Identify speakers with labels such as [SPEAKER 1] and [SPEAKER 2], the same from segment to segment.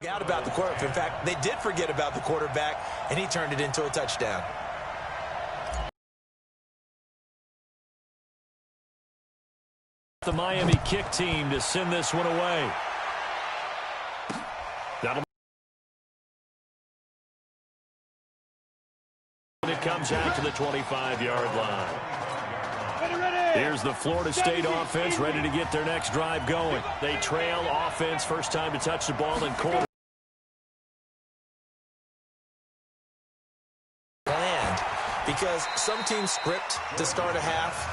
[SPEAKER 1] Out about the quarterback. In fact, they did forget about the quarterback, and he turned it into a touchdown.
[SPEAKER 2] The Miami kick team to send this one away. It comes out to the 25-yard line. Here's the Florida State offense ready to get their next drive going. They trail offense, first time to touch the ball in quarter.
[SPEAKER 1] Because some teams script to start a half.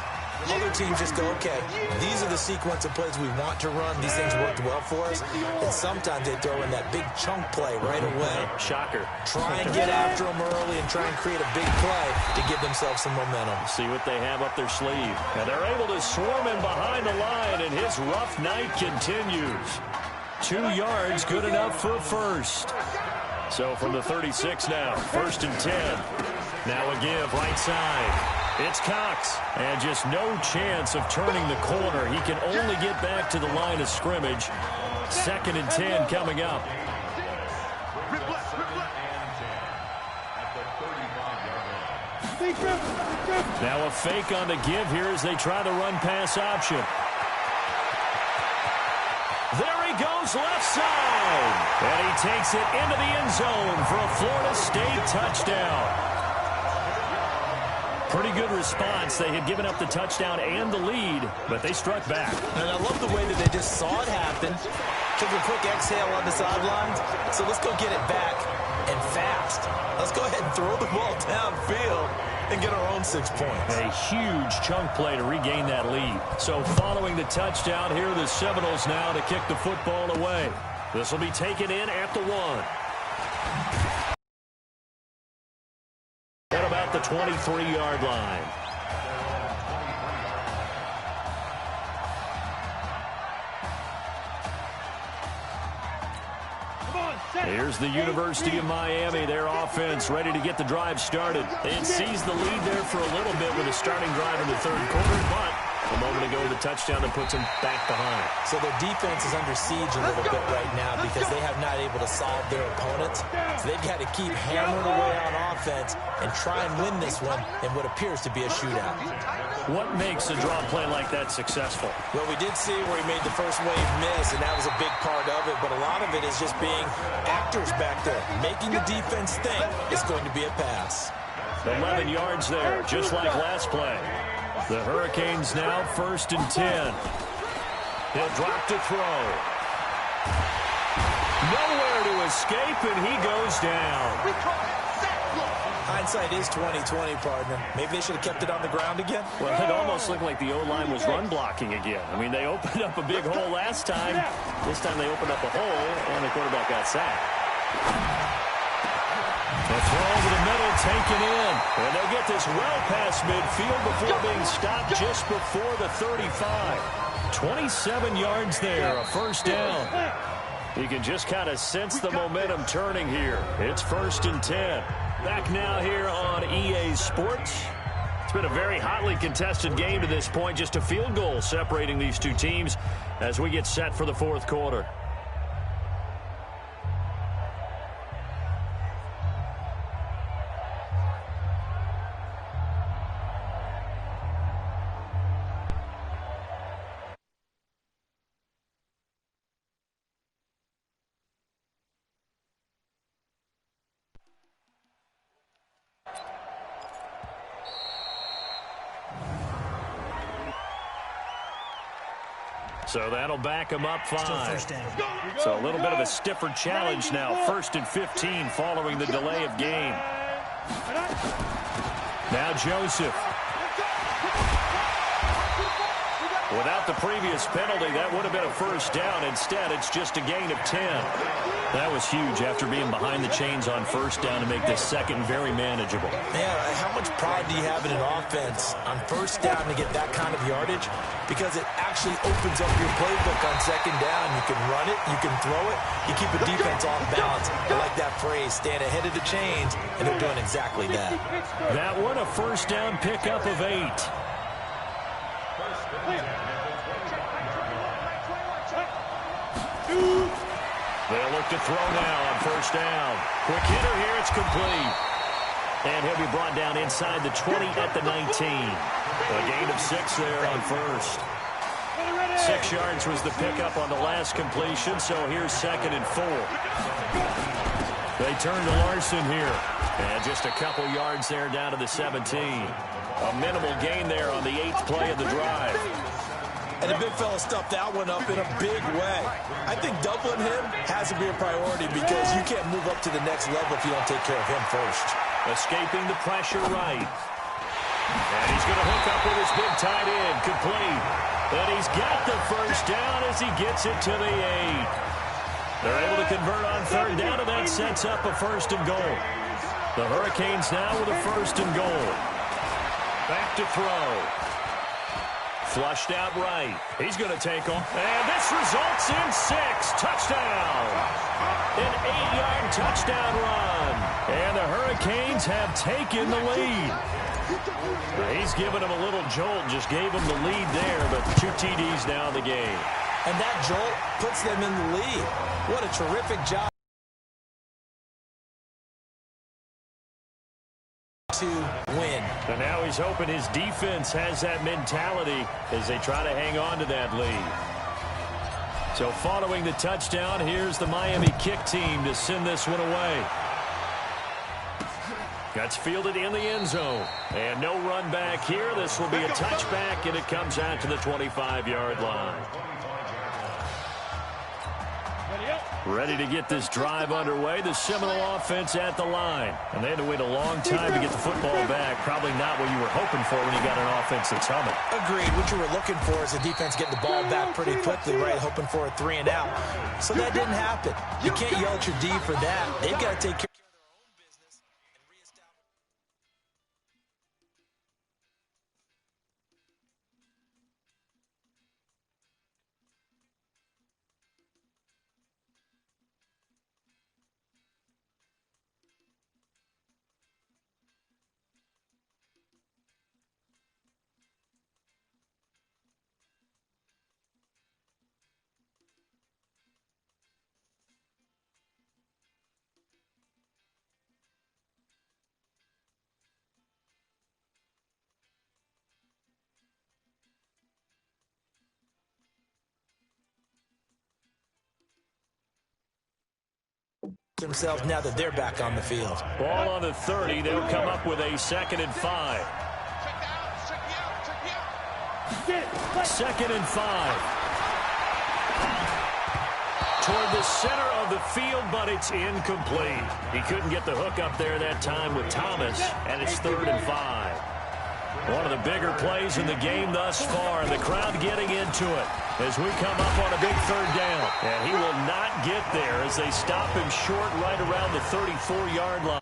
[SPEAKER 1] Other teams just go, okay, these are the sequence of plays we want to run. These things worked well for us. And sometimes they throw in that big chunk play right away.
[SPEAKER 2] Shocker.
[SPEAKER 1] Try and get after them early and try and create a big play to give themselves some momentum.
[SPEAKER 2] See what they have up their sleeve. And they're able to swarm him behind the line, and his rough night continues. 2 yards, good enough for a first. So from the 36 now, 1st and 10. Now a give right side. It's Cox. And just no chance of turning the corner. He can only get back to the line of scrimmage. 2nd and 10 coming up. Now a fake on the give here as they try the run-pass option. There he goes left side. And he takes it into the end zone for a Florida State touchdown. Pretty good response. They had given up the touchdown and the lead, but they struck back.
[SPEAKER 1] And I love the way that they just saw it happen. Took a quick exhale on the sidelines. So let's go get it back and fast. Let's go ahead and throw the ball downfield and get our own 6 points.
[SPEAKER 2] A huge chunk play to regain that lead. So following the touchdown, here are the Seminoles now to kick the football away. This will be taken in at the 1. At about the 23-yard line. Here's the University of Miami, their offense ready to get the drive started. They had seized the lead there for a little bit with a starting drive in the 3rd quarter, but a moment ago the touchdown that puts them back behind.
[SPEAKER 1] So their defense is under siege a little bit right now because they have not able to solve their opponents. So they've got to keep hammering away on offense and try and win this one in what appears to be a shootout.
[SPEAKER 2] What makes a draw play like that successful?
[SPEAKER 1] Well, we did see where he made the first wave miss, and that was a big part of it, but a lot of it is just being actors back there, making the defense think it's going to be a pass.
[SPEAKER 2] 11 yards there, just like last play. The Hurricanes now 1st and 10. He'll drop to throw. Nowhere to escape, and he goes down.
[SPEAKER 1] Hindsight is 20/20, partner. Maybe they should have kept it on the ground again.
[SPEAKER 2] Well, it almost looked like the O-line was run blocking again. I mean, they opened up a big hole last time. This time they opened up a hole, and the quarterback got sacked. The throw over the middle taken in. And they'll get this well past midfield before being stopped just before the 35. 27 yards there, a first down. You can just kind of sense the momentum turning here. It's 1st and 10. Back now here on EA Sports. It's been a very hotly contested game to this point. Just a field goal separating these two teams as we get set for the 4th quarter. So that'll back him up 5. So a little bit of a stiffer challenge now. 1st and 15 following the delay of game. Now Joseph. Without the previous penalty, that would have been a first down. Instead, it's just a gain of 10. That was huge after being behind the chains on first down to make this second very manageable.
[SPEAKER 1] Yeah, how much pride do you have in an offense on first down to get that kind of yardage? Because it actually opens up your playbook on second down. You can run it, you can throw it, you keep a defense off balance. I like that phrase, stand ahead of the chains, and they're doing exactly that.
[SPEAKER 2] That one, a first down pickup of 8. They'll look to throw now on first down. Quick hitter here. It's complete. And he'll be brought down inside the 20 at the 19. A gain of 6 there on first. 6 yards was the pickup on the last completion, so here's 2nd and 4. They turn to Larson here. And just a couple yards there down to the 17. A minimal gain there on the 8th play of the drive.
[SPEAKER 1] And the big fella stuffed that one up in a big way. I think doubling him has to be a priority because you can't move up to the next level if you don't take care of him first.
[SPEAKER 2] Escaping the pressure right. And he's going to hook up with his big tight end. Complete. And he's got the first down as he gets it to the 8. They're able to convert on third down, and that sets up a 1st and goal. The Hurricanes now with a 1st and goal. Back to throw. Flushed out right. He's going to take off. And this results in 6. Touchdown. An 8-yard touchdown run. And the Hurricanes have taken the lead. He's given him a little jolt. Just gave him the lead there, but 2 TDs now in the game.
[SPEAKER 1] And that jolt puts them in the lead. What a terrific job to win.
[SPEAKER 2] And now he's hoping his defense has that mentality as they try to hang on to that lead. So following the touchdown, here's the Miami kick team to send this one away. That's fielded in the end zone. And no run back here. This will be a touchback, and it comes out to the 25-yard line. Ready to get this drive underway. The Seminole offense at the line. And they had to wait a long time to get the football back. Probably not what you were hoping for when you got an offense that's humming.
[SPEAKER 1] Agreed. What you were looking for is the defense getting the ball back pretty quickly, right? Hoping for a 3 and out. So that didn't happen. You can't yell at your D for that. They've got to take care of their own business and reestablish. Themselves now that they're back on the field.
[SPEAKER 2] Ball on the 30. They'll come up with a 2nd and 5. 2nd and 5. Toward the center of the field, but it's incomplete. He couldn't get the hook up there that time with Thomas, and it's 3rd and 5. One of the bigger plays in the game thus far, and the crowd getting into it as we come up on a big 3rd down. And he will not get there as they stop him short right around the 34-yard line.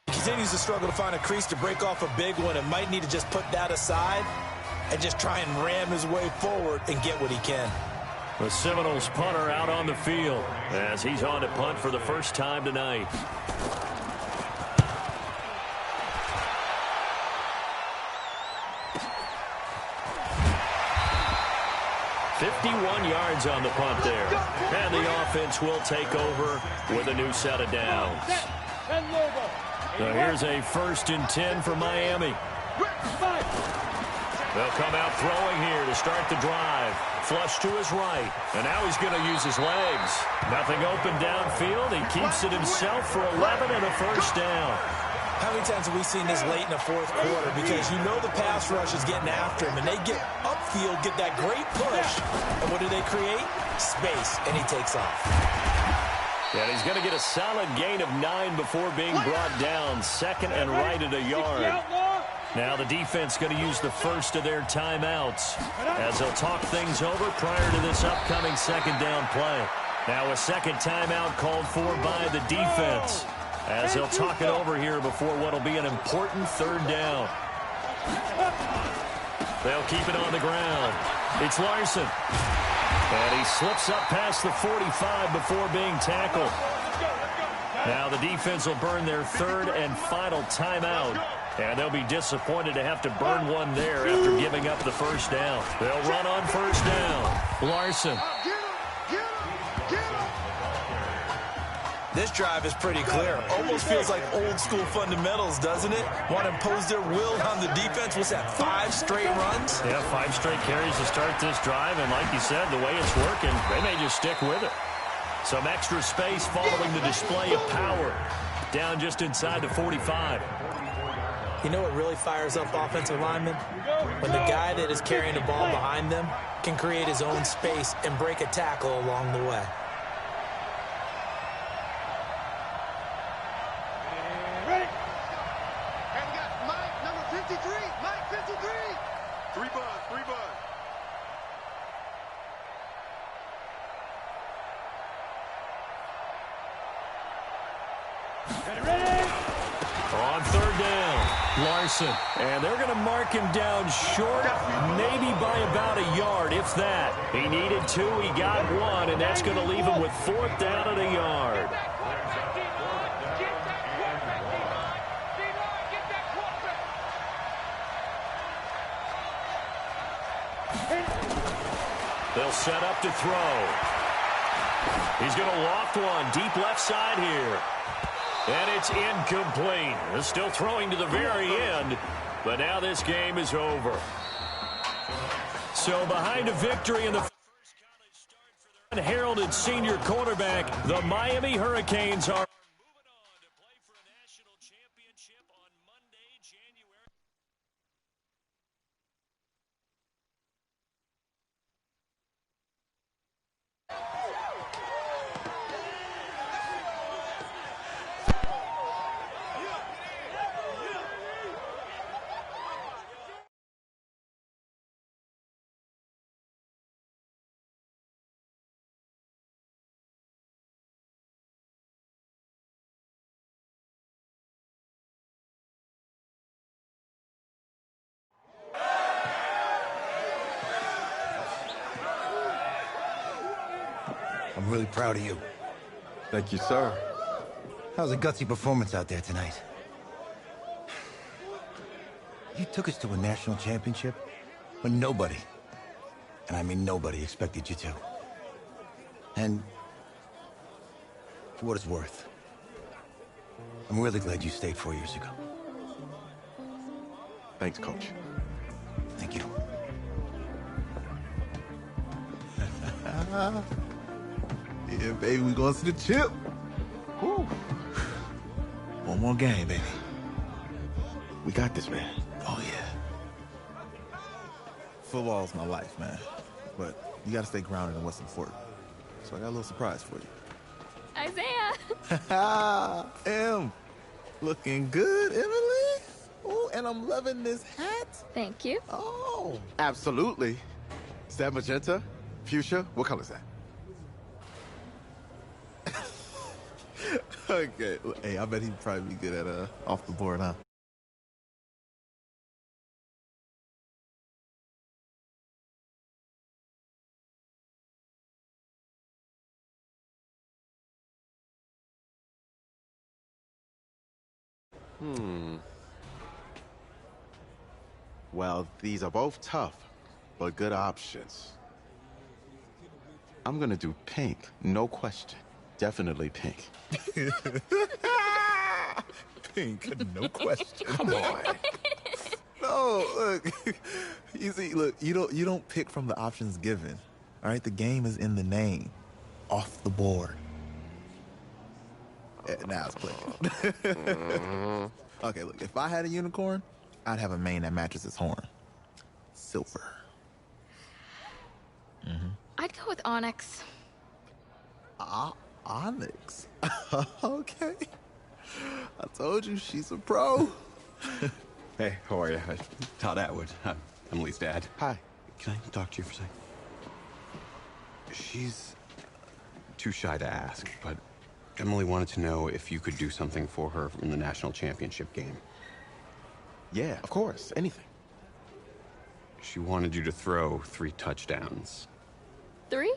[SPEAKER 1] He continues to struggle to find a crease to break off a big one and might need to just put that aside and just try and ram his way forward and get what he can.
[SPEAKER 2] The Seminoles punter out on the field as he's on to punt for the first time tonight. 51 yards on the punt there. And the offense will take over with a new set of downs. So here's a 1st and 10 for Miami. They'll come out throwing here to start the drive. Flush to his right. And now he's going to use his legs. Nothing open downfield. He keeps it himself for 11 and a 1st down.
[SPEAKER 1] How many times have we seen this late in the 4th quarter? Because you know the pass rush is getting after him, and they get upfield, get that great push, and what do they create? Space, and he takes off.
[SPEAKER 2] And he's going to get a solid gain of 9 before being brought down. 2nd and right at a yard. Now the defense going to use the first of their timeouts as they'll talk things over prior to this upcoming 2nd down play. Now a 2nd timeout called for by the defense as they'll talk it over here before what will be an important 3rd down. They'll keep it on the ground. It's Larson. And he slips up past the 45 before being tackled. Now the defense will burn their 3rd and final timeout And they'll be disappointed to have to burn one there after giving up the first down. They'll run on first down. Larson.
[SPEAKER 1] This drive is pretty clear. Almost feels like old school fundamentals, doesn't it? Want to impose their will on the defense. What's that, 5 straight runs?
[SPEAKER 2] Yeah, 5 straight carries to start this drive. And like you said, the way it's working, they may just stick with it. Some extra space following the display of power. Down just inside the 45.
[SPEAKER 1] You know what really fires up offensive linemen? When the guy that is carrying the ball behind them can create his own space and break a tackle along the way.
[SPEAKER 3] Ready? And we got Mike, number 53. Mike, 53. 3 buds, 3 buds. Ready?
[SPEAKER 2] On third down, Larson. And they're going to mark him down short, maybe by about a yard, if that. He needed 2, he got 1, and that's going to leave him with 4th down and a yard. They'll set up to throw. He's going to loft one deep left side here. And it's incomplete. They're still throwing to the very end, but now this game is over. So behind a victory in the first college start for their unheralded senior quarterback, the Miami Hurricanes are moving on to play for a national championship on Monday, January.
[SPEAKER 4] I'm really proud of you.
[SPEAKER 5] Thank you, sir.
[SPEAKER 4] That was a gutsy performance out there tonight. You took us to a national championship when nobody, and I mean nobody, expected you to. And for what it's worth, I'm really glad you stayed 4 years ago.
[SPEAKER 5] Thanks, Coach.
[SPEAKER 4] Thank you.
[SPEAKER 6] Yeah, baby, we going to the chip. Whew. One more game, baby.
[SPEAKER 5] We got this, man.
[SPEAKER 6] Oh, yeah. Football's my life, man. But you got to stay grounded in what's important. So I got a little surprise for you.
[SPEAKER 7] Isaiah!
[SPEAKER 6] Em, looking good, Emily. Oh, and I'm loving this hat.
[SPEAKER 7] Thank you.
[SPEAKER 6] Oh.
[SPEAKER 5] Absolutely. Is that magenta? Fuchsia? What color is that?
[SPEAKER 6] Okay. Hey, I bet he'd probably be good at off the board, huh?
[SPEAKER 5] Well, these are both tough, but good options. I'm gonna do pink, no question. Definitely pink.
[SPEAKER 6] Pink, no question.
[SPEAKER 5] Come on.
[SPEAKER 6] No, look. You see, look, you don't pick from the options given. All right, the game is in the name. Off the board. Yeah, now it's clicking. Okay, look, if I had a unicorn, I'd have a mane that matches its horn. Silver.
[SPEAKER 7] I'd go with Onyx.
[SPEAKER 6] Onyx. Okay. I told you, she's a pro.
[SPEAKER 8] Hey, how are you? Todd Atwood. I'm Emily's dad.
[SPEAKER 5] Hi.
[SPEAKER 8] Can I talk to you for a second? She's too shy to ask, but Emily wanted to know if you could do something for her in the national championship game.
[SPEAKER 5] Yeah, of course. Anything.
[SPEAKER 8] She wanted you to throw 3 touchdowns.
[SPEAKER 7] 3?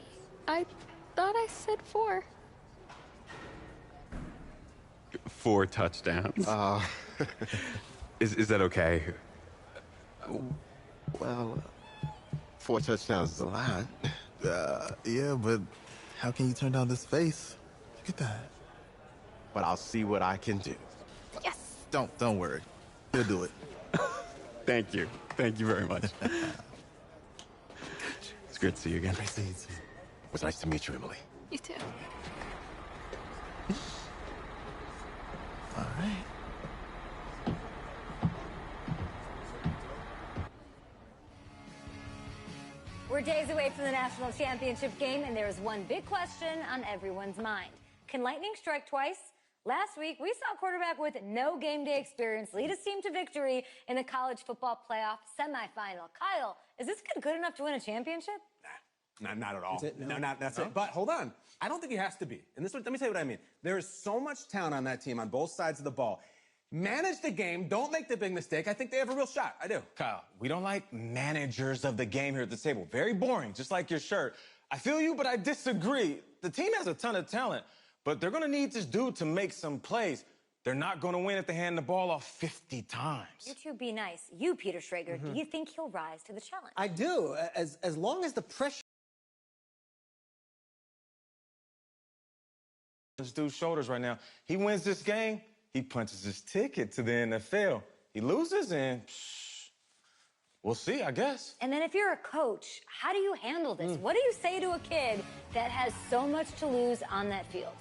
[SPEAKER 7] I thought I said 4.
[SPEAKER 8] 4 touchdowns. Is that okay?
[SPEAKER 5] Well, 4 touchdowns is a lot.
[SPEAKER 6] Yeah, but how can you turn down this face? Look at that.
[SPEAKER 5] But I'll see what I can do.
[SPEAKER 7] Yes.
[SPEAKER 6] Don't worry. He'll do it.
[SPEAKER 8] Thank you. Thank you very much. It's great to see you again.
[SPEAKER 6] Nice to meet you.
[SPEAKER 5] It was nice to meet you, Emily.
[SPEAKER 7] You too.
[SPEAKER 6] All right.
[SPEAKER 9] We're days away from the national championship game, and there is one big question on everyone's mind. Can lightning strike twice? Last week, we saw a quarterback with no game day experience lead his team to victory in the college football playoff semifinal. Kyle, is this kid good enough to win a championship?
[SPEAKER 10] Not at all. That's it. But hold on. I don't think he has to be. And let me tell you what I mean. There is so much talent on that team on both sides of the ball. Manage the game. Don't make the big mistake. I think they have a real shot. I do.
[SPEAKER 11] Kyle, we don't like managers of the game here at the table. Very boring, just like your shirt. I feel you, but I disagree. The team has a ton of talent, but they're going to need this dude to make some plays. They're not going to win if they hand the ball off 50 times.
[SPEAKER 9] You two be nice. You, Peter Schrager, do you think he'll rise to the challenge?
[SPEAKER 12] I do, as long as the pressure...
[SPEAKER 11] This dude's shoulders right now. He wins this game, he punches his ticket to the NFL. He loses, and we'll see, I guess.
[SPEAKER 9] And then if you're a coach, how do you handle this? What do you say to a kid that has so much to lose on that field?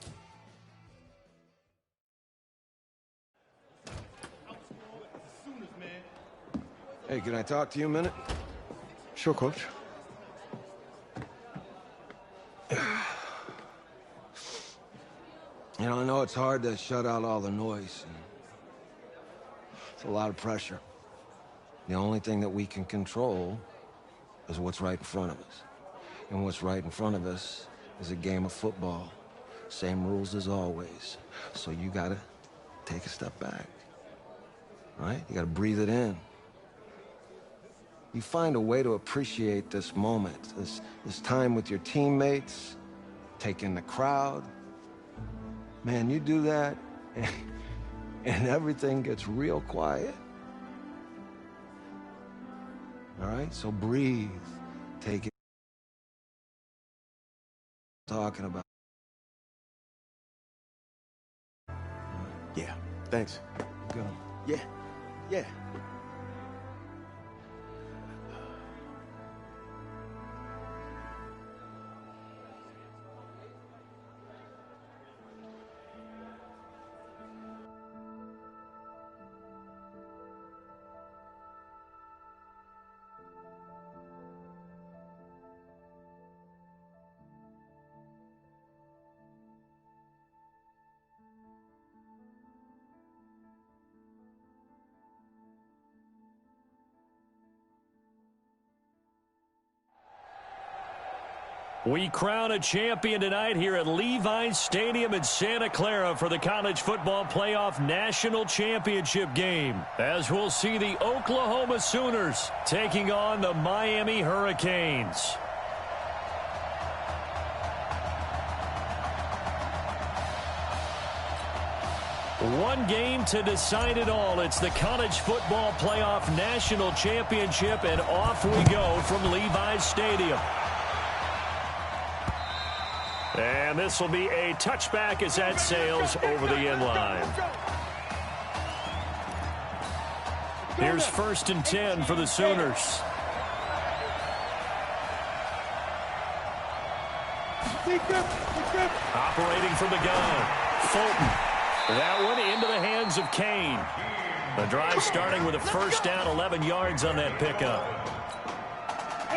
[SPEAKER 13] Hey, can I talk to you a minute?
[SPEAKER 5] Sure, Coach.
[SPEAKER 13] You know, I know it's hard to shut out all the noise. It's a lot of pressure. The only thing that we can control is what's right in front of us. And what's right in front of us is a game of football. Same rules as always. So you gotta take a step back. Right? You gotta breathe it in. You find a way to appreciate this moment, this time with your teammates, take in the crowd. Man, you do that, and everything gets real quiet. All right? So breathe. Take it. Talking about.
[SPEAKER 5] Yeah, thanks.
[SPEAKER 13] Go.
[SPEAKER 5] Yeah.
[SPEAKER 2] We crown a champion tonight here at Levi's Stadium in Santa Clara for the College Football Playoff National Championship game, as we'll see the Oklahoma Sooners taking on the Miami Hurricanes. One game to decide it all. It's the College Football Playoff National Championship, and off we go from Levi's Stadium. And this will be a touchback as that sails over the end line. Here's 1st and 10 for the Sooners. Operating from the gun, Fulton. That one into the hands of Kane. The drive starting with a first down, 11 yards on that pickup.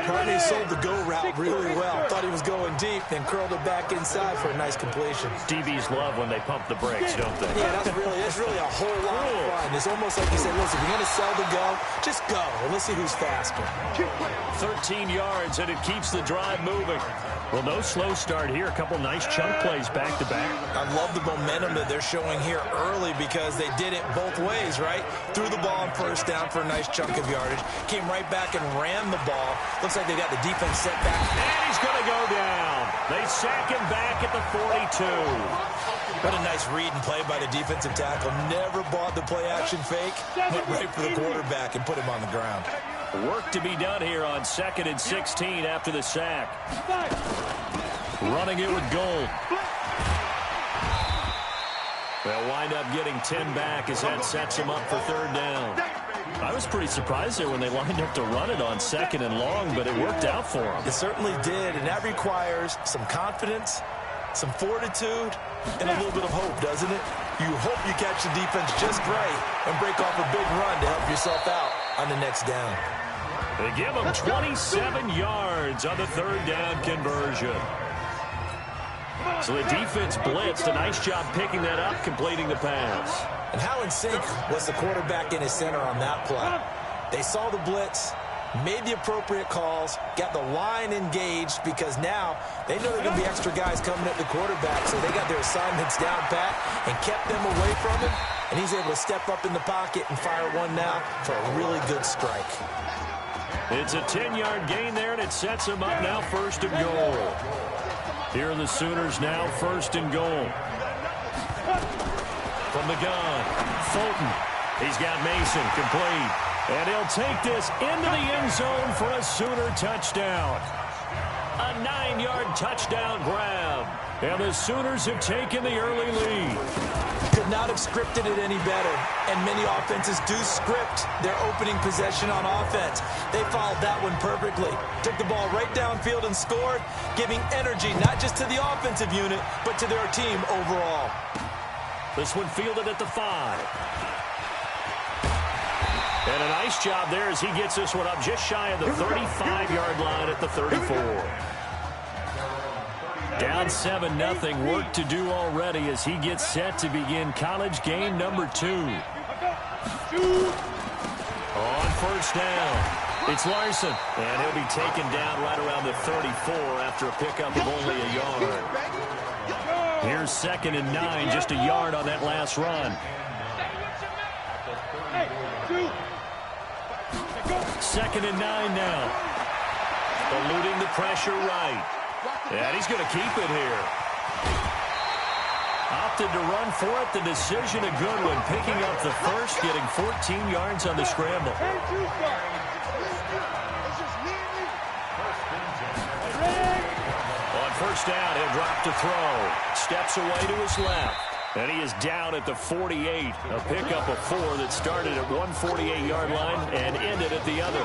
[SPEAKER 1] Rodney sold the go route really well. Thought he was going deep, then curled it back inside for a nice completion.
[SPEAKER 2] DBs love when they pump the brakes, don't they?
[SPEAKER 1] Yeah, that's really a whole lot of fun. It's almost like you said, listen, if you're going to sell the go, just go, and let's see who's faster.
[SPEAKER 2] 13 yards, and it keeps the drive moving. Well, no slow start here. A couple nice chunk plays back-to-back.
[SPEAKER 1] I love the momentum that they're showing here early because they did it both ways, right? Threw the ball on first down for a nice chunk of yardage. Came right back and ran the ball. Looks like they got the defense set back.
[SPEAKER 2] And he's going to go down. They sack him back at the 42.
[SPEAKER 1] What a nice read and play by the defensive tackle. Never bought the play-action fake. Went right for the quarterback and put him on the ground.
[SPEAKER 2] Work to be done here on 2nd and 16 after the sack. Running it with Gold. They'll wind up getting 10 back as that sets them up for 3rd down. I was pretty surprised there when they lined up to run it on 2nd and long, but it worked out for them.
[SPEAKER 1] It certainly did, and that requires some confidence, some fortitude, and a little bit of hope, doesn't it? You hope you catch the defense just right and break off a big run to help yourself out on the next down.
[SPEAKER 2] They give them 27 yards on the 3rd down conversion. So the defense blitzed. A nice job picking that up, completing the pass.
[SPEAKER 1] And how in sync was the quarterback in his center on that play? They saw the blitz, made the appropriate calls, got the line engaged because now they know there are going to be extra guys coming at the quarterback, so they got their assignments down pat and kept them away from him, and he's able to step up in the pocket and fire one now for a really good strike.
[SPEAKER 2] It's a 10-yard gain there, and it sets him up now 1st and goal. Here are the Sooners now 1st and goal. From the gun, Fulton. He's got Mason complete. And he'll take this into the end zone for a Sooner touchdown. A 9-yard touchdown grab. And the Sooners have taken the early lead.
[SPEAKER 1] Could not have scripted it any better. And many offenses do script their opening possession on offense. They followed that one perfectly. Took the ball right downfield and scored, giving energy not just to the offensive unit, but to their team overall.
[SPEAKER 2] This one fielded at the 5. And a nice job there as he gets this one up just shy of the 35-yard line at the 34. Down 7-0. Work to do already as he gets set to begin college game number 2. On 1st down, it's Larson. And he'll be taken down right around the 34 after a pickup of only a yard. Here's 2nd and 9, just a yard on that last run. 2nd and 9 now. Eluding the pressure right. And he's going to keep it here. Opted to run for it. The decision a good one. Picking up the first, getting 14 yards on the scramble. On 1st down, he'll drop to throw. Steps away to his left. And he is down at the 48. A pickup of 4 that started at one 48-yard line and ended at the other.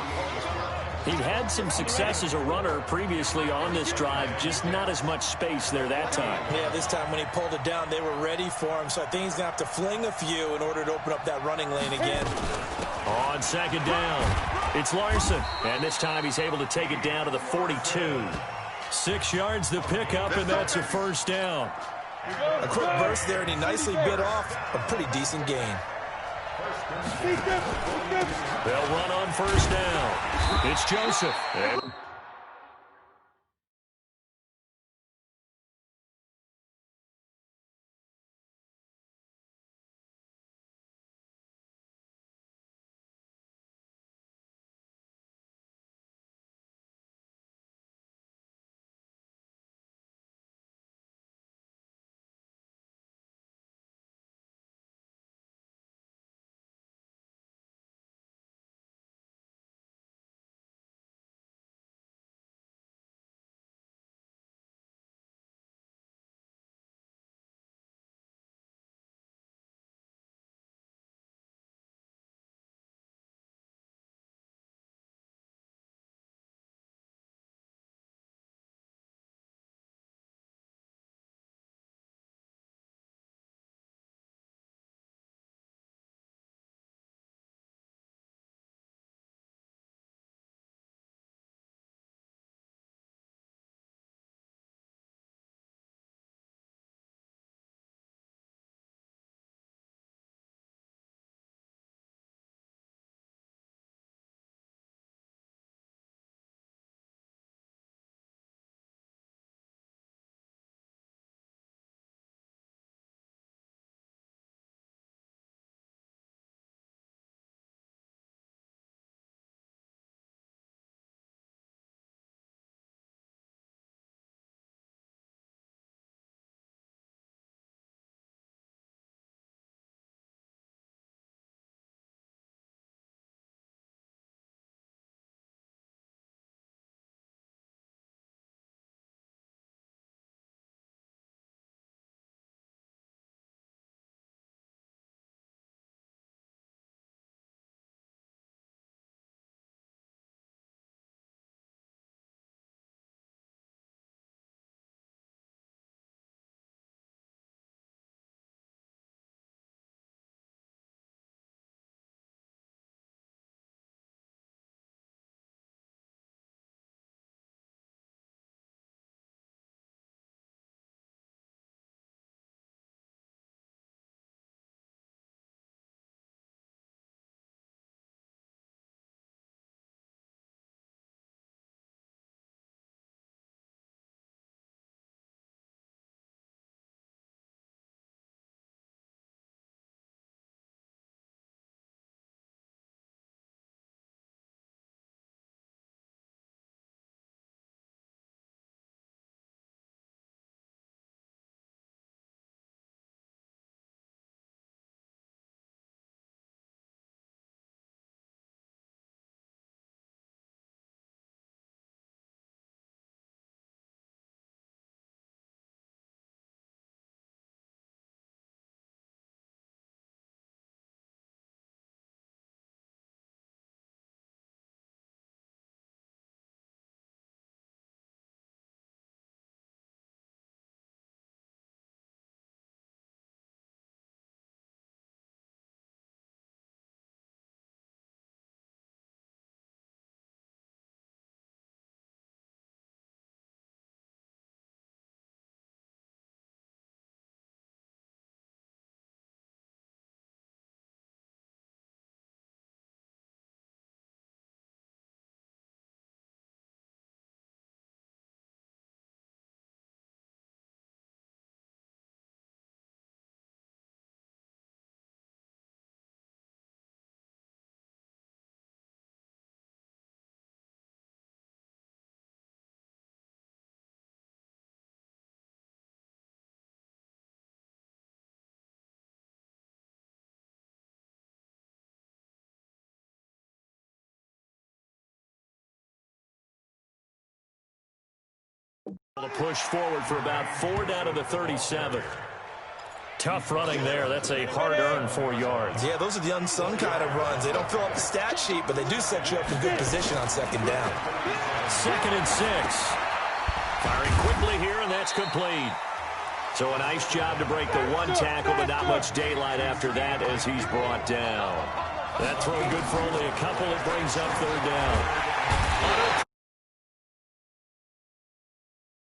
[SPEAKER 2] He'd had some success as a runner previously on this drive, just not as much space there that time.
[SPEAKER 1] Yeah, this time when he pulled it down, they were ready for him, so I think he's going to have to fling a few in order to open up that running lane again.
[SPEAKER 2] On 2nd down, it's Larson, and this time he's able to take it down to the 42. 6 yards the pickup, and that's a 1st down.
[SPEAKER 1] A quick burst there, and he nicely bit off a pretty decent gain.
[SPEAKER 2] They'll run on 1st down. It's Joseph. To push forward for about 4 down to the 37. Tough running there. That's a hard-earned 4 yards.
[SPEAKER 1] Yeah, those are the unsung kind of runs. They don't fill up the stat sheet, but they do set you up in good position on second down.
[SPEAKER 2] 2nd and 6. Firing quickly here, and that's complete. So a nice job to break the 1 tackle, but not much daylight after that as he's brought down. That throw good for only a couple. It brings up 3rd down.